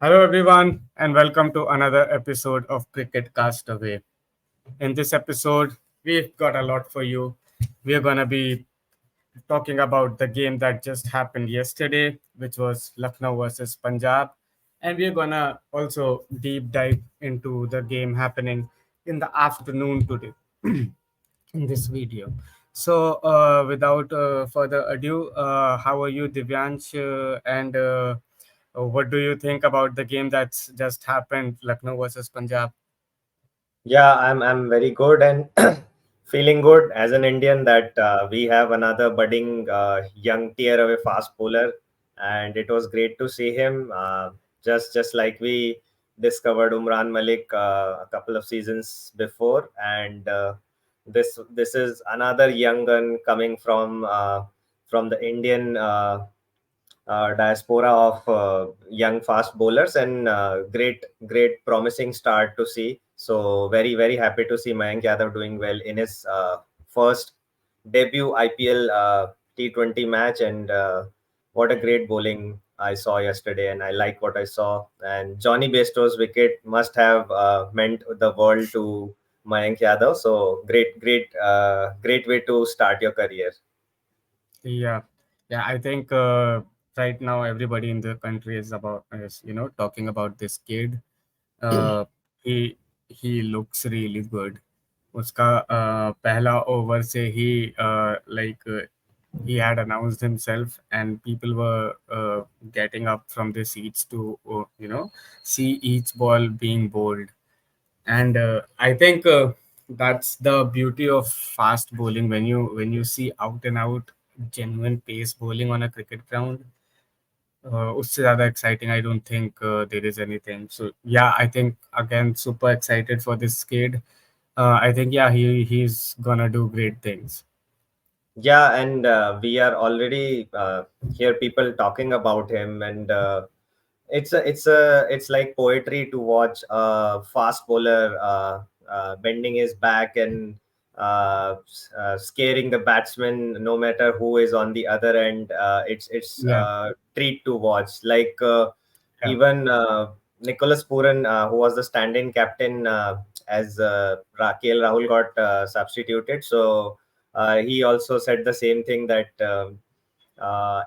Hello, everyone, and welcome to another episode of Cricket Castaway. In this episode, we've got a lot for you. We're going to be talking about the game that just happened yesterday, which was Lucknow versus Punjab. And we're going to also deep dive into the game happening in the afternoon today in this video. So, without further ado, how are you, Divyansh? And what do you think about the game that's just happened, Lucknow versus Punjab? Yeah, I'm very good and feeling good as an Indian that we have another budding young tier of a fast bowler, and it was great to see him. Just like we discovered Umran Malik a couple of seasons before, and this is another young gun coming from the Indian. Diaspora of young fast bowlers and great promising start to see. So very happy to see Mayank Yadav doing well in his first debut IPL T20 match, and what a great bowling I saw yesterday, and I like what I saw. And Johnny Bairstow's wicket must have meant the world to Mayank Yadav. So great way to start your career. Yeah, yeah. I think right now everybody in the country is talking about this kid. Uh, he he looks really good. उसका पहला over से ही he had announced himself and people were getting up from their seats to see each ball being bowled. And I think that's the beauty of fast bowling. When you see out and out genuine pace bowling on a cricket ground, उससे ज़्यादा exciting I don't think there is anything. So yeah, I think again super excited for this kid. I think yeah, he's gonna do great things. Yeah, and we are already hear people talking about him, and it's like poetry to watch a fast bowler bending his back and scaring the batsman, no matter who is on the other end. It's Yeah, treat to watch. Like yeah, even Nicholas Pooran, who was the stand-in captain as KL Rahul got substituted, so he also said the same thing that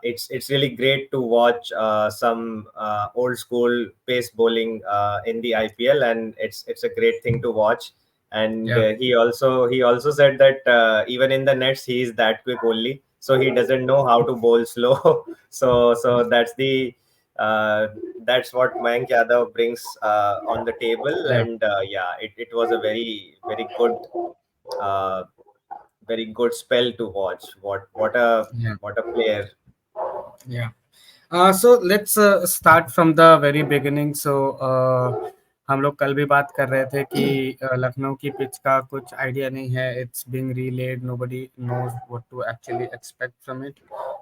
it's really great to watch some old school pace bowling in the IPL, and it's a great thing to watch. And yeah, he also said that even in the nets he is that quick only, so he doesn't know how to bowl slow. So uh, that's what Mayank Yadav brings on the table, yeah, and yeah, it was a uh, very good spell to watch. yeah, What a player. yeah. So let's start from the very beginning. So हम लोग कल भी बात कर रहे थे कि लखनऊ की पिच का कुछ आइडिया नहीं है. It's being relayed. Nobody knows what to actually expect from it.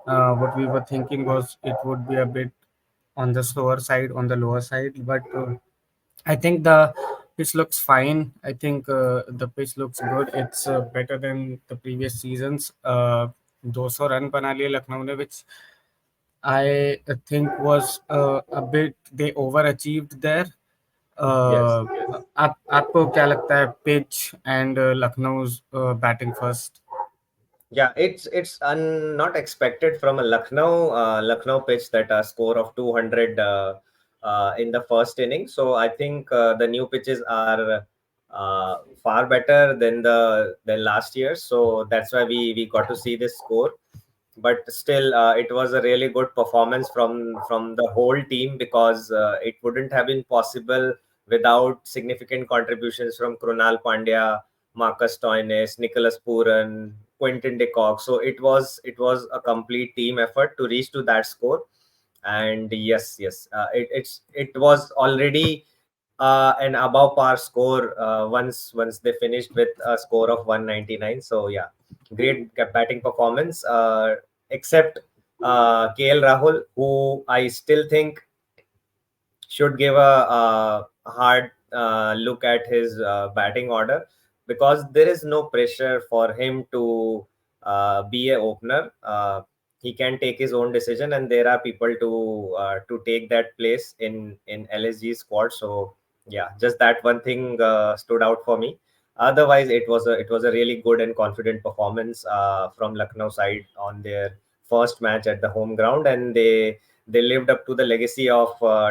What we were thinking was it would be a bit on the slower side, on the lower side, but I think the pitch looks fine. I think the pitch looks good. It's better than the previous seasons. 200 run बना लिए लखनऊ ने, which I think was a bit they overachieved there. Yes, Uh, yes. आपको क्या लगता है pitch and Lucknow's batting first? Yeah, it's not expected from a Lucknow pitch that a score of 200 in the first inning. So I think the new pitches are far better than last year. So that's why we got to see this score. But still, it was a really good performance from the whole team, because it wouldn't have been possible without significant contributions from Krunal Pandya, Marcus Stoinis, Nicholas Pooran, Quentin de Kock. So it was a complete team effort to reach to that score. And yes, it was already an above par score once they finished with a score of 199. So yeah, great batting performance. Except KL Rahul, who I still think should give a hard look at his batting order, because there is no pressure for him to be a opener. he can take his own decision, and there are people to take that place in LSG squad. So yeah, just that one thing stood out for me. Otherwise, it was a really good and confident performance from Lucknow side on their first match at the home ground, and they lived up to the legacy of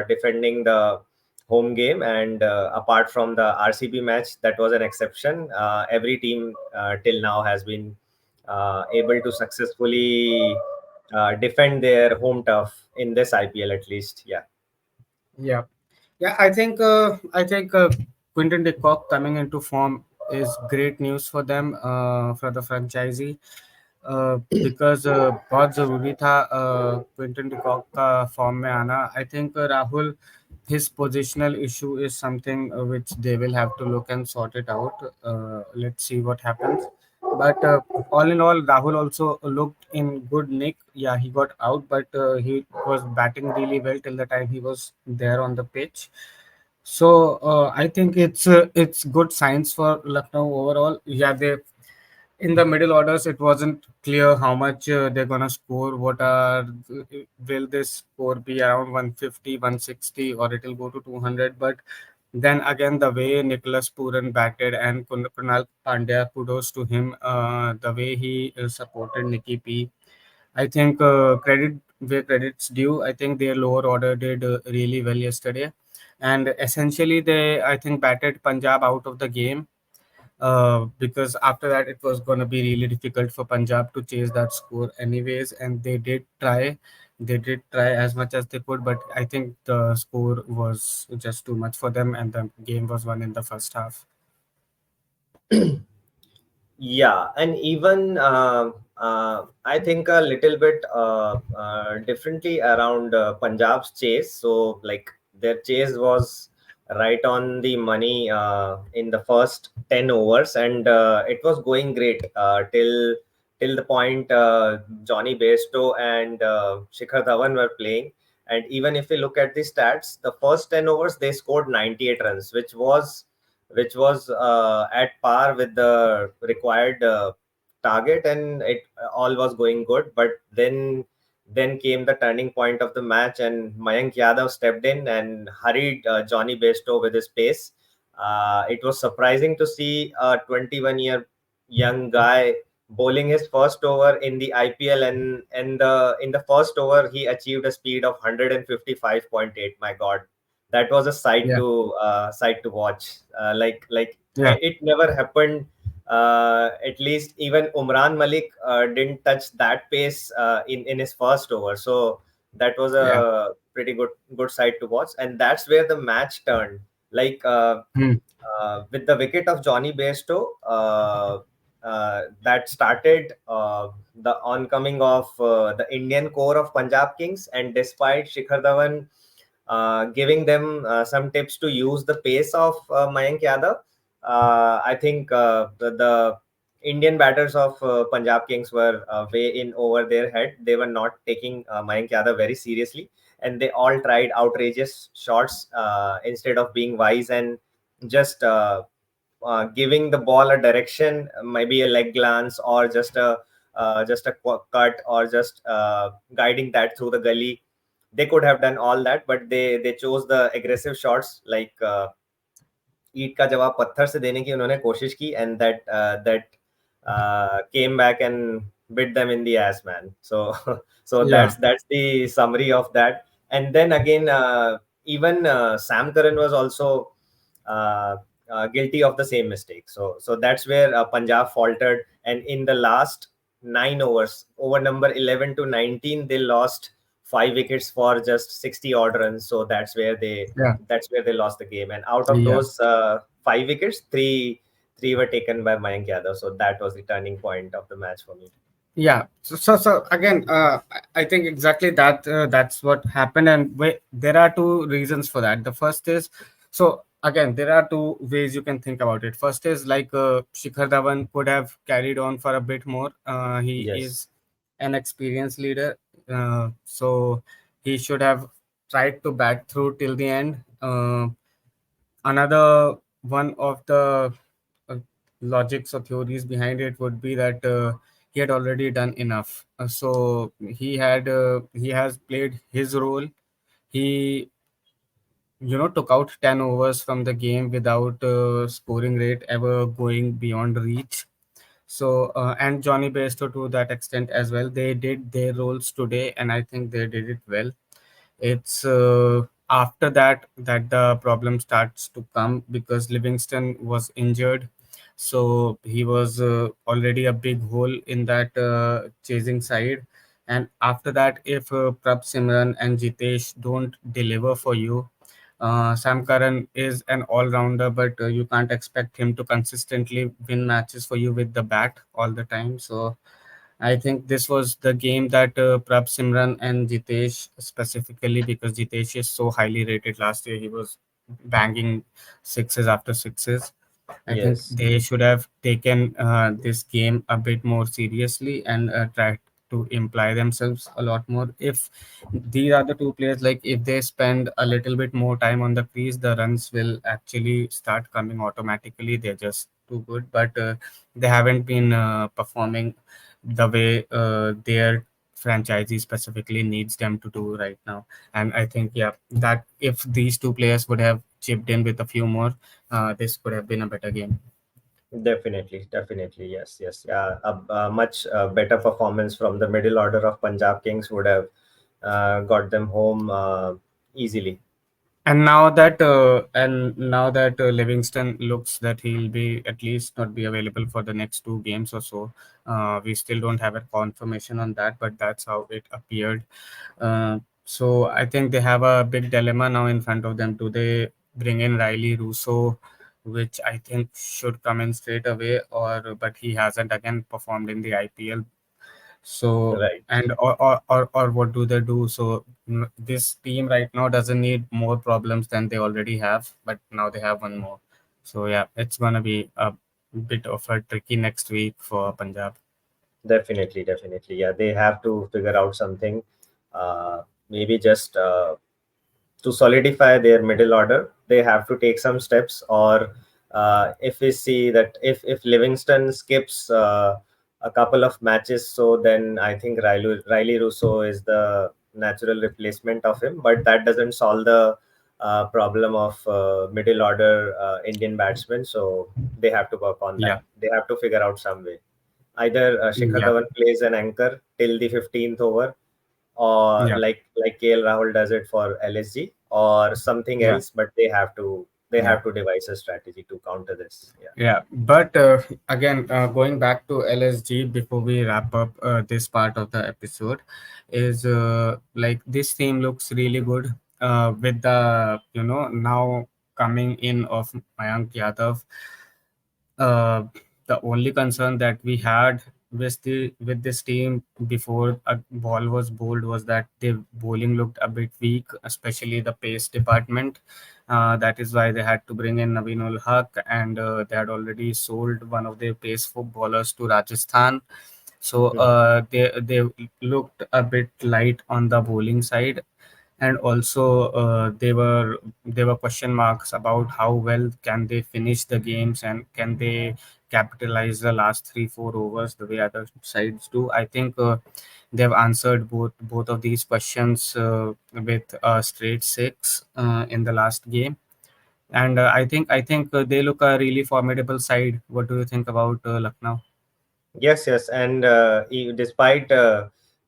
defending the home game. And apart from the RCB match, that was an exception. Every team till now has been able to successfully defend their home turf in this IPL at least. Yeah. Yeah, yeah. I think Quinton de Kock coming into form is great news for them, for the franchisee, because बहुत जरूरी था Quinton de Kock का form में आना. I think Rahul, his positional issue is something which they will have to look and sort it out. Let's see what happens. But all in all, Rahul also looked in good nick. Yeah, he got out, but he was batting really well till the time he was there on the pitch. So I think it's good signs for Lucknow overall. Yeah, they in the middle orders it wasn't clear how much they're gonna score. What are will this score be around 150, 160, or it'll go to 200? But then again, the way Nicholas Pooran batted and Kunal Pandya, kudos to him. The way he supported Nicky P. I think credit where credit's due. I think their lower order did really well yesterday, and essentially they I think batted Punjab out of the game, because after that it was going to be really difficult for Punjab to chase that score anyways, and they did try as much as they could, but I think the score was just too much for them, and the game was won in the first half. Yeah, and even I think a little bit differently around Punjab's chase. So, like, their chase was right on the money in the first 10 overs, and it was going great till the point Johnny Bairstow and Shikhar Dhawan were playing. And even if we look at the stats, the first 10 overs they scored 98 runs, which was at par with the required target, and it all was going good. But then came the turning point of the match, and Mayank Yadav stepped in and hurried Johnny Bairstow with his pace. It was surprising to see a 21-year young guy bowling his first over in the IPL, and the in the first over he achieved a speed of 155.8. My God, that was a Yeah, sight to watch. yeah, It never happened. At least even Umran Malik didn't touch that pace in his first over. So that was yeah. a pretty good sight to watch, and that's where the match turned. Like Hmm. with the wicket of Johnny Bairstow, that started the oncoming of the Indian core of Punjab Kings, and despite Shikhar Dhawan giving them some tips to use the pace of Mayank Yadav, I think the Indian batters of Punjab Kings were way in over their head. They were not taking Mayank Yadav very seriously, and they all tried outrageous shots instead of being wise and just giving the ball a direction, maybe a leg glance, or just a cut, or just guiding that through the gully. They could have done all that, but they chose the aggressive shots, like ईंट का जवाब पत्थर से देने की उन्होंने कोशिश की, and that came back and bit them in the ass, man. So so Yeah, that's the summary of that. And then again, even Sam Curran was also uh, guilty of the same mistake. So that's where Punjab faltered, and in the last 9 overs, over number 11 to 19, they lost 5 wickets for just 60 odd runs. So yeah, that's where they lost the game. And out of yeah. those 5 wickets, three were taken by Mayank Yadav. So that was the turning point of the match for me. Yeah. So again, I think exactly that that's what happened, and there are two reasons for that. The first is, so again, there are two ways you can think about it. First is like Shikhar Dhawan could have carried on for a bit more. He Yes. is an experienced leader, so he should have tried to bat through till the end. Another one of the uh, logics or theories behind it would be that he had already done enough. So he has played his role. He took out 10 overs from the game without scoring rate ever going beyond reach. So and Johnny Bairstow to that extent as well. They did their roles today, and I think they did it well. It's after that the problem starts to come because Livingston was injured, so he was already a big hole in that chasing side. And after that, if Prab Simran and Jitesh don't deliver for you, Sam Curran is an all-rounder, but you can't expect him to consistently win matches for you with the bat all the time. So I think this was the game that Prab Simran and Jitesh specifically, because Jitesh is so highly rated last year, he was banging sixes after sixes. I think Yes, they should have taken this game a bit more seriously and tried to imply themselves a lot more. If these are the two players, like if they spend a little bit more time on the crease, the runs will actually start coming automatically. They're just too good, but they haven't been performing the way their franchisee specifically needs them to do right now. And I think, yeah, that if these two players would have chipped in with a few more, this could have been a better game. definitely, definitely. Yes, yes. Yeah, a much better performance from the middle order of Punjab Kings would have got them home easily. And now that Livingston looks that he'll be at least not be available for the next two games or so. We still don't have a confirmation on that, but that's how it appeared. So I think they have a big dilemma now in front of them. Do they bring in Riley Russo, which I think should come in straight away, or but he hasn't again performed in the IPL. So Right. and or what do they do? So this team right now doesn't need more problems than they already have, but now they have one more. So yeah, it's gonna be a bit of a tricky next week for Punjab. Definitely, definitely. Yeah, they have to figure out something. Maybe just to solidify their middle order, they have to take some steps. Or if we see that if Livingston skips a couple of matches, so then I think Riley Russo is the natural replacement of him. But that doesn't solve the problem of middle order Indian batsmen. So they have to work on that. Yeah, They have to figure out some way. Either Shikhar yeah, Dhawan plays an anchor till the 15th over, or yeah, like KL Rahul does it for LSG, or something yeah. else. But they Yeah, have to devise a strategy to counter this. Yeah, yeah. But again, going back to LSG before we wrap up this part of the episode, is like this team looks really good with the now coming in of Mayank Yadav. Uh, the only concern that we had with this team before a ball was bowled was that the bowling looked a bit weak, especially the pace department. That is why they had to bring in Naveen ul Haq, and they had already sold one of their pace footballers to Rajasthan. So Mhm. they looked a bit light on the bowling side, and also there were question marks about how well can they finish the games and can they capitalize the last 3-4 overs the way other sides do. I think they've answered both of these questions with a straight six in the last game. And I think they look a really formidable side. What do you think about Lucknow? Yes, yes, and despite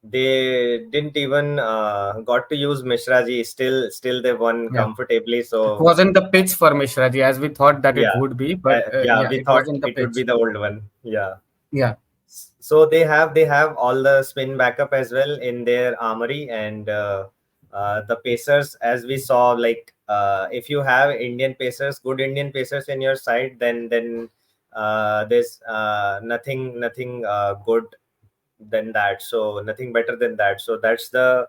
they didn't even got to use Mishraji, still they won Yeah, comfortably. it So wasn't the pitch for Mishraji as we thought that it yeah, would be, but yeah, yeah, we it thought wasn't the it would be pitch. the old one. Yeah. Yeah, So they have all the spin backup as well in their armory. And the pacers, as we saw, like if you have Indian pacers, good Indian pacers in your side, then there's nothing good than that. So nothing better than that. So that's the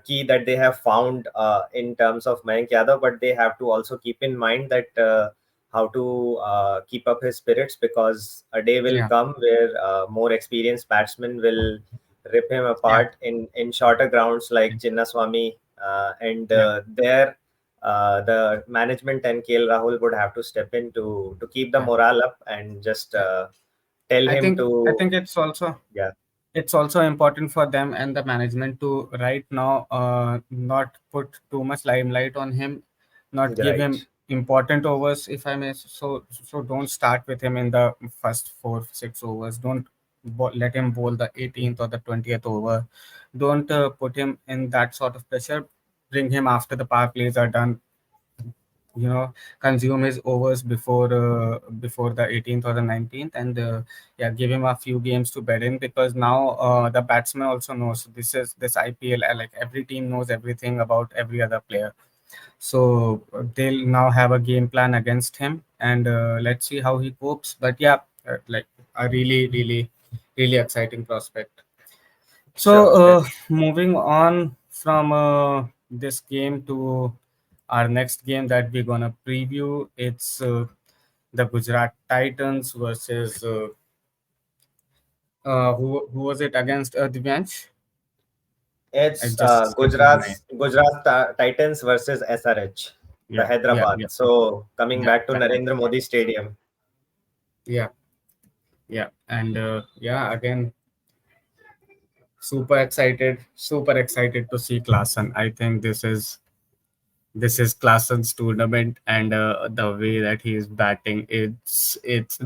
key that they have found in terms of Mayank Yadav. But they have to also keep in mind that how to keep up his spirits, because a day will yeah, come where more experienced batsmen will rip him yeah, apart in shorter grounds like Chinnaswamy, and yeah, there the management and KL Rahul would have to step in to keep the yeah, morale up and just yeah. tell I him think I to, think yeah, it's also important for them and the management to right now not put too much limelight on him, not give him right. important overs, if I may. So don't start with him in the first 4 6 overs. Don't let him bowl the 18th or the 20th over. Don't put him in that sort of pressure. Bring him after the power plays are done, consume his overs before the 18th or the 19th, and yeah, give him a few games to bed in, because now the batsman also knows this IPL, like every team knows everything about every other player. So they'll now have a game plan against him, and let's see how he copes. But yeah, like a really exciting prospect. So, Sure. moving on from this game to our next game that we're gonna preview, it's the Gujarat Titans versus who was it against, Divyansh? I It's just skipped his name. Gujarat Titans versus SRH, the Yeah, yeah, Hyderabad. yeah, So coming yeah. back to The Narendra Modi Stadium. yeah, yeah, and yeah, again, super excited to see Klassen. I think this is Klassen's tournament, and the way that he is batting, it's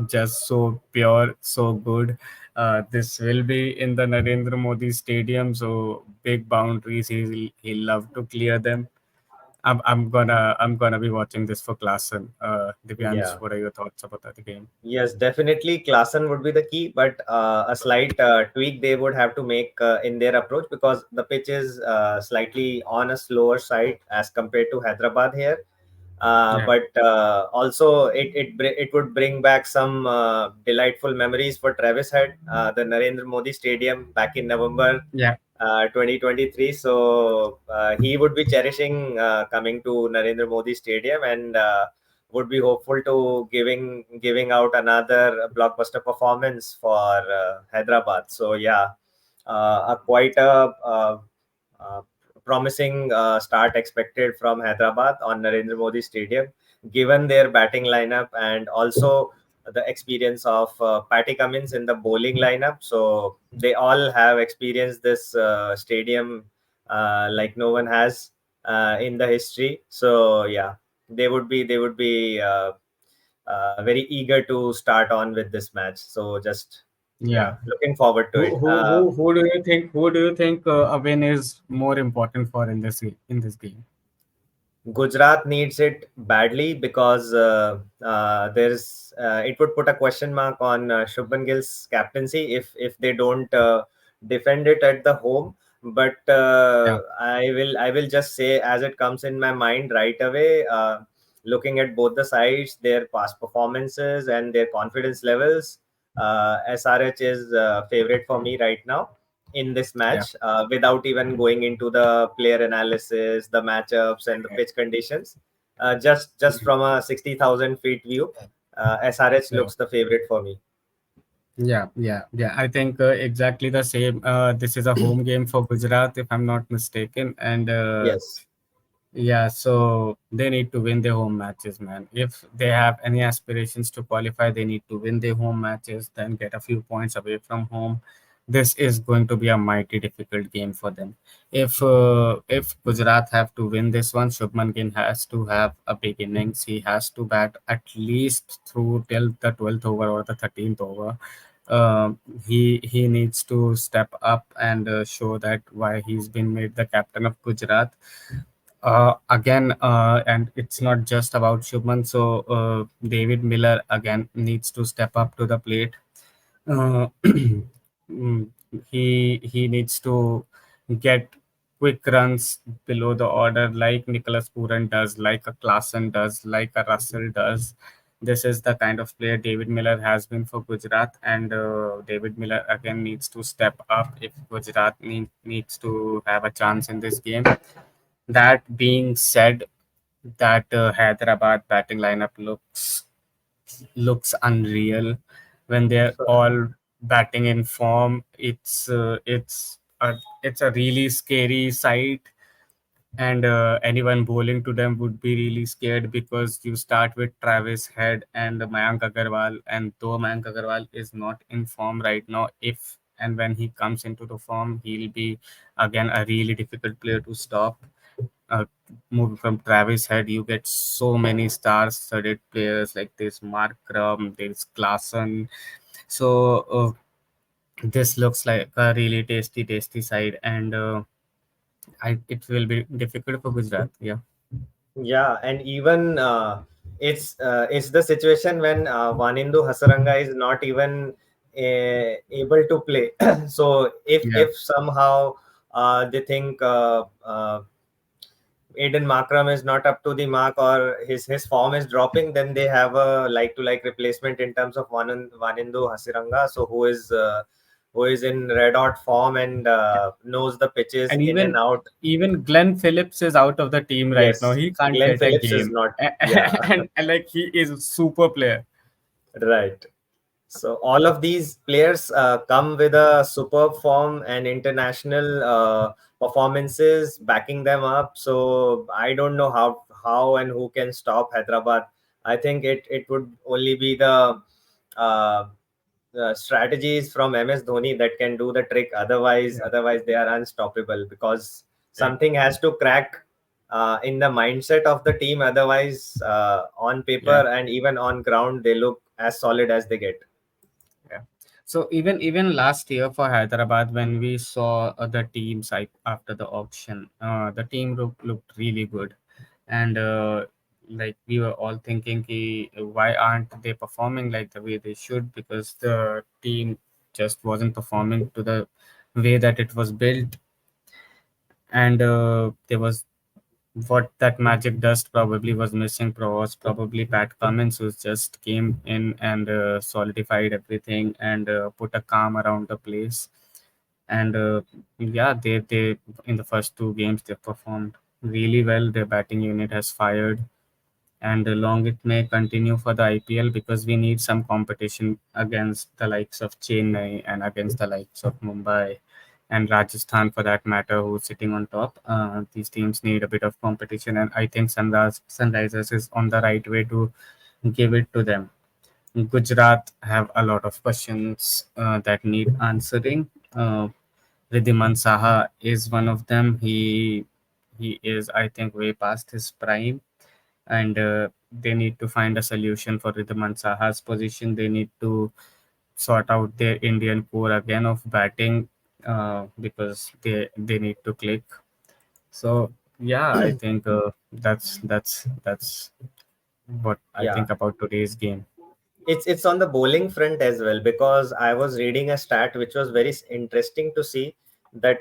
just so pure, so good. This will be in the Narendra Modi Stadium, so big boundaries. He'll love to clear them. I'm gonna be watching this for Klassen. Divyansh, Yeah. what are your thoughts about that game? Yes, definitely Klassen would be the key, but a slight tweak they would have to make in their approach, because the pitch is slightly on a slower side as compared to Hyderabad here. Yeah, But also it would bring back some delightful memories for Travis Head, the Narendra Modi Stadium back in November yeah, 2023. So he would be cherishing coming to Narendra Modi Stadium, and would be hopeful to giving out another blockbuster performance for Hyderabad. So yeah, a quite a promising start expected from Hyderabad on Narendra Modi Stadium, given their batting lineup and also the experience of Patty Cummins in the bowling lineup. So they all have experienced this stadium like no one has in the history. So yeah, they would be very eager to start on with this match. So just yeah, yeah. looking forward to Who it. who who who do you think a win is more important for in this game? Gujarat needs it badly, because there's it would put a question mark on Shubman Gill's captaincy if they don't defend it at the home. But Yeah, I will just say as it comes in my mind right away. Looking at both the sides, their past performances and their confidence levels, SRH is favorite for me right now in this yeah. match, without even going into the player analysis, the matchups, and the pitch conditions. Just Mhm. from a 60,000 feet view, SRH Yeah. looks the favorite for me. Yeah, yeah, yeah. I think exactly the same. This is a home game for Gujarat, if I'm not mistaken, and Yes. yeah, so they need to win their home matches, man. If they have any aspirations to qualify, they need to win their home matches, then get a few points away from home. This is going to be a mighty difficult game for them. If Gujarat have to win this one, Shubman Gill has to have a big innings. He has to bat at least through till the 12th over or the 13th over. He needs to step up and show that why he's been made the captain of Gujarat again, and it's not just about Shubman. So David Miller again needs to step up to the plate. Uh, mm, he needs to get quick runs below the order, like Nicholas Pooran does, like a Klassen does, like a Russell does. This is the kind of player David Miller has been for Gujarat, and David Miller again needs to step up if Gujarat needs to have a chance in this game. That being said, that Hyderabad batting lineup looks unreal when they're all batting in form. It's a really scary sight. and anyone bowling to them would be really scared because you start with Travis Head and Mayank Agarwal, and though Mayank Agarwal is not in form right now, if and when he comes into the form, he'll be again a really difficult player to stop. Uh, Moving from Travis Head, you get so many star-studded players like this Mark Crum, there's Klassen. So this looks like a really tasty side, and it will be difficult for Gujarat. Yeah. Yeah, and even it's the situation when Vanindu Hasaranga is not even able to play. So Yeah. if somehow they think Aiden Markram is not up to the mark, or his form is dropping, then they have a like to like replacement in terms of Vanindu Hasiranga, so who is in red hot form and knows the pitches And in and out. even Glenn Phillips is out of the team right now. Yes, He can't Glenn get a Phillips is game, not. Yeah, and like he is a super player. right. So all of these players come with a superb form and international performances backing them up. So I don't know how and who can stop Hyderabad. I think it would only be uh, the strategies from MS Dhoni that can do the trick. Yeah. Otherwise they are unstoppable, because Yeah. something has to crack in the mindset of the team. Otherwise, on Yeah. paper and even on ground, they look as solid as they get. Yeah. So even last year for Hyderabad, when we saw the team side after the auction, the team looked really good, and like we were all thinking, ki, why aren't they performing like the way they should? Because the team just wasn't performing to the way that it was built, and there was what that magic dust probably was missing was probably Pat Cummins, who just came in and solidified everything and put a calm around the place. And yeah, they in the first two games they performed really well. Their batting unit has fired, and long it may continue for the IPL, because we need some competition against the likes of Chennai and against the likes of Mumbai and Rajasthan for that matter, who's sitting on top. These teams need a bit of competition, and I think Sunrisers is on the right way to give it to them. Gujarat have a lot of questions that need answering. Riddhiman Saha is one of them. He is, I think, way past his prime, and they need to find a solution for Ridhaman Saha's position. They need to sort out their Indian core again of batting, because they need to click. So yeah, I think that's what I Yeah, think about today's game. it's on the bowling front as well, because I was reading a stat which was very interesting to see that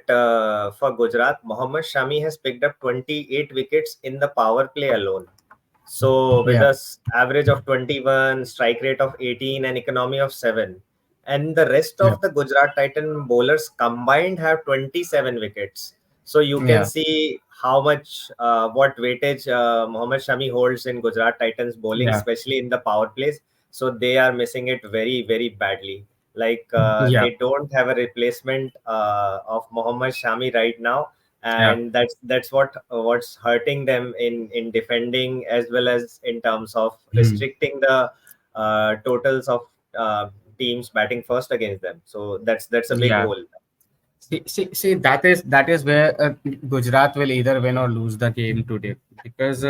for Gujarat, Mohammad Shami has picked up 28 wickets in the power play alone. So with Yeah, a average of 21, strike rate of 18, and economy of 7, and the rest yeah, of the Gujarat Titan bowlers combined have 27 wickets. So you can yeah, see how much what weightage Mohammad Shami holds in Gujarat Titans bowling, yeah, especially in the power plays. So they are missing it very badly. Like yeah, they don't have a replacement of Mohammad Shami right now, yeah. and that's what's hurting them in defending, as well as in terms of Hmm. restricting the totals of teams batting first against them. So that's a big Yeah. hole. See, that is where Gujarat will either win or lose the game today, because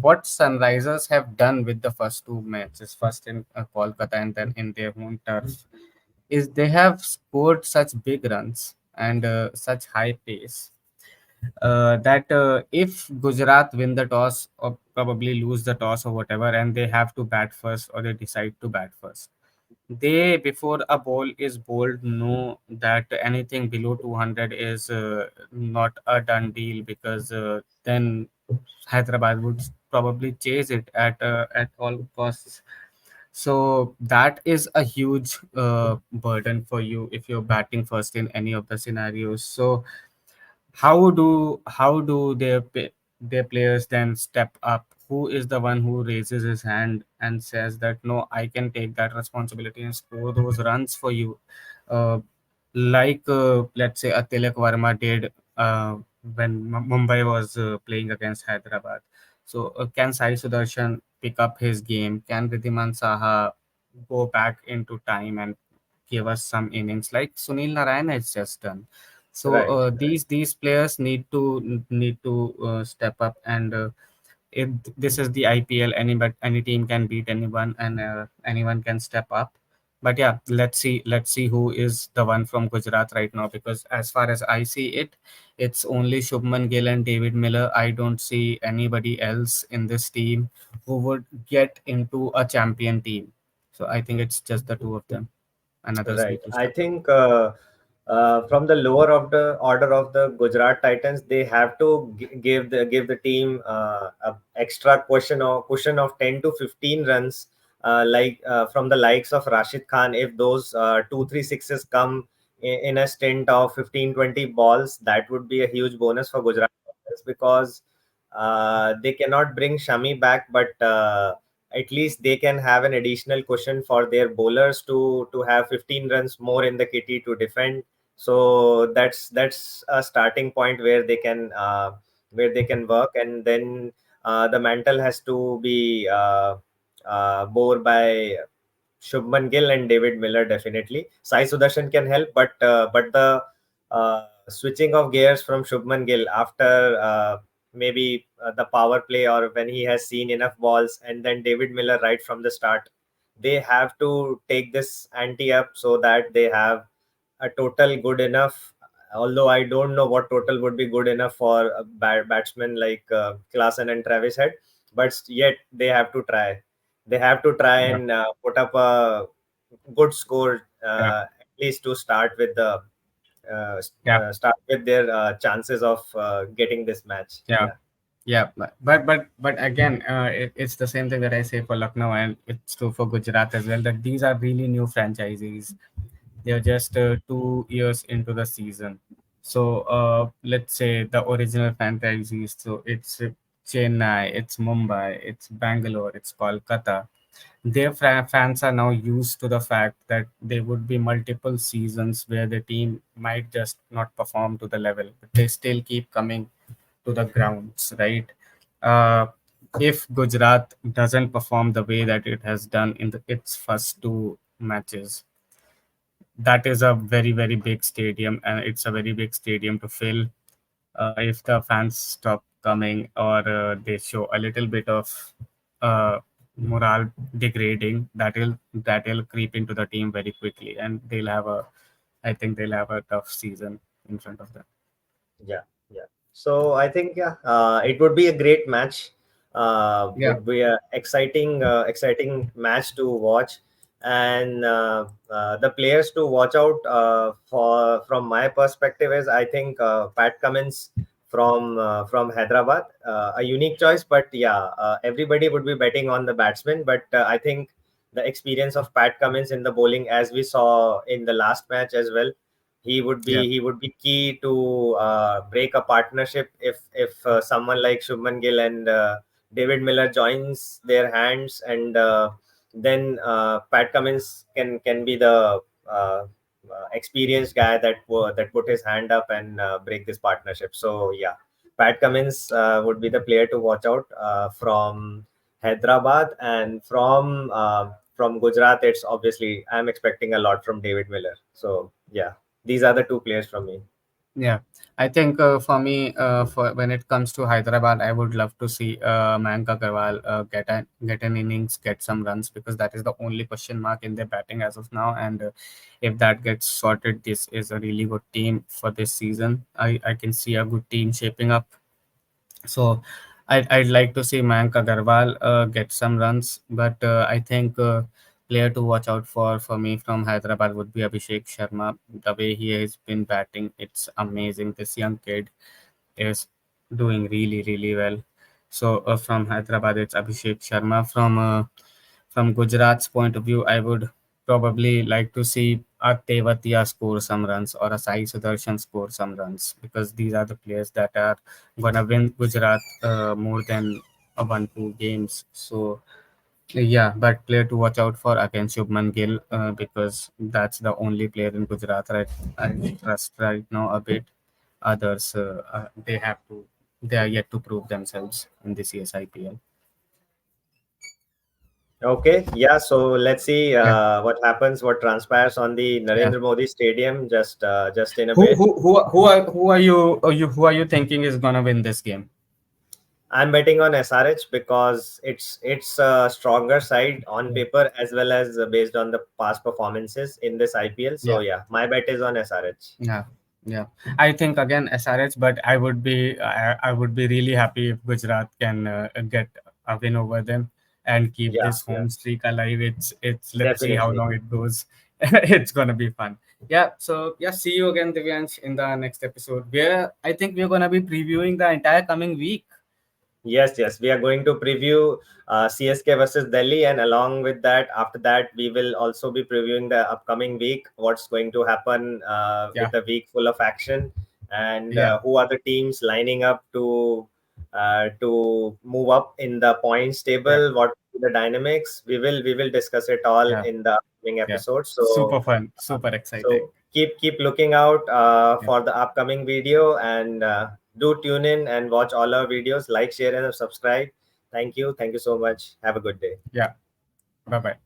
what Sunrisers have done with the first two matches, first in Kolkata and then in their home turf, is they have scored such big runs and such high pace that if Gujarat win the toss or probably lose the toss or whatever, and they have to bat first or they decide to bat first, they, before a ball is bowled, know that anything below 200 is not a done deal, because then Hyderabad would probably chase it at all costs. So that is a huge burden for you if you're batting first in any of the scenarios. So how do their players then step up? Who is the one who raises his hand and says that no, I can take that responsibility and score those runs for you, uh, like let's say a Tilak Verma did when Mumbai was playing against Hyderabad. So can Sai Sudarshan pick up his game? Can Ridhiman Saha go back into time and give us some innings like Sunil Narayan has just done? So Right. these players need to step up, and if this is the IPL, any team can beat anyone, and anyone can step up. But yeah, let's see who is the one from Gujarat right now, because as far as I see it, it's only Shubman Gill and David Miller. I don't see anybody else in this team who would get into a champion team. So I think it's just the two of them, and others Right. need to I step up. think from the lower of the order of the Gujarat Titans, they have to give the team a extra cushion of 10 to 15 runs, from the likes of Rashid Khan. If those 2 3 sixes come in a stint of 15 20 balls, that would be a huge bonus for Gujarat Titans, because they cannot bring Shami back, but at least they can have an additional cushion for their bowlers to have 15 runs more in the kitty to defend. So that's a starting point where they can work, and then the mantle has to be bore by Shubman Gill and David Miller. Definitely Sai Sudarshan can help, but the switching of gears from Shubman Gill after maybe the power play, or when he has seen enough balls, and then David Miller right from the start, they have to take this ante up so that they have a total good enough. Although I don't know what total would be good enough for a batsman like Klaasen and Travis Head, but yet they have to try. They have to try Yeah, and put up a good score, yeah, at least to yeah, start with their chances of getting this match. yeah. Yeah, Yeah, but again, it's the same thing that I say for Lucknow, and it's true for Gujarat as well. That these are really new franchises. They are just 2 years into the season. So let's say the original franchises. So it's Chennai, it's Mumbai, it's Bangalore, it's Kolkata. Their fans are now used to the fact that there would be multiple seasons where the team might just not perform to the level, but they still keep coming to the grounds, right? Uh, if Gujarat doesn't perform the way that it has done in its first two matches, that is a very, very big stadium, and it's a very big stadium to fill. If the fans stop coming, or they show a little bit of uh, morale degrading, that will creep into the team very quickly, and I think they'll have a tough season in front of them. yeah, yeah. So I think, yeah, it would be a great match. Yeah, Would be a exciting match to watch, and the players to watch out for from my perspective is, I think, Pat Cummins from Hyderabad, a unique choice, but yeah, everybody would be betting on the batsman, but I think the experience of Pat Cummins in the bowling, as we saw in the last match as well, yeah, he would be key to break a partnership if someone like Shubman Gill and David Miller joins their hands, and then Pat Cummins can be the experienced guy that put his hand up and break this partnership. So yeah, Pat Cummins would be the player to watch out from Hyderabad, and from Gujarat. It's obviously I'm expecting a lot from David Miller. So yeah, these are the two players from me. yeah. I think for me, for when it comes to Hyderabad, I would love to see Mayank Agarwal get an innings, get some runs, because that is the only question mark in their batting as of now. And if that gets sorted, this is a really good team for this season. I can see a good team shaping up. So I'd like to see Mayank Agarwal get some runs, but I think player to watch out for me from Hyderabad would be Abhishek Sharma. The way he has been batting, it's amazing. This young kid is doing really, really well. So from Hyderabad, it's Abhishek Sharma. From Gujarat's point of view, I would probably like to see a Tewatia score some runs, or a Sai Sudarshan score some runs, because these are the players that are gonna win Gujarat more than 1-2 games. So yeah, but player to watch out for again Shubman Gill, because that's the only player in Gujarat, right? I trust right now a bit. others they are yet to prove themselves in this year's IPL. Okay, yeah. So let's see Yeah, what happens, what transpires on the yeah. Narendra Modi Stadium just in a bit. Who are you thinking is gonna win this game? I'm betting on SRH because it's a stronger side on Yeah, paper as well as based on the past performances in this IPL. So yeah. yeah, my bet is on SRH. Yeah, yeah. I think again SRH, but I would be really happy if Gujarat can get a win over them and keep Yeah, this yeah, home streak alive. It's let's see how definitely. long it goes. It's gonna be fun. Yeah. So yeah, see you again, Divyansh, in the next episode. Where I think we're gonna be previewing the entire coming week. Yes, yes. We are going to preview CSK versus Delhi, and along with that, after that, we will also be previewing the upcoming week, what's going to happen Yeah, with the week full of action, and yeah, who are the teams lining up to move up in the points yeah, table. What are the dynamics? We will discuss it all yeah, in the upcoming yeah. episode. Super So fun, uh, super exciting. so keep looking out Yeah, for the upcoming video, and do tune in and watch all our videos. Like, share, and subscribe. Thank you so much. Have a good day. yeah. Bye bye.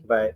Bye.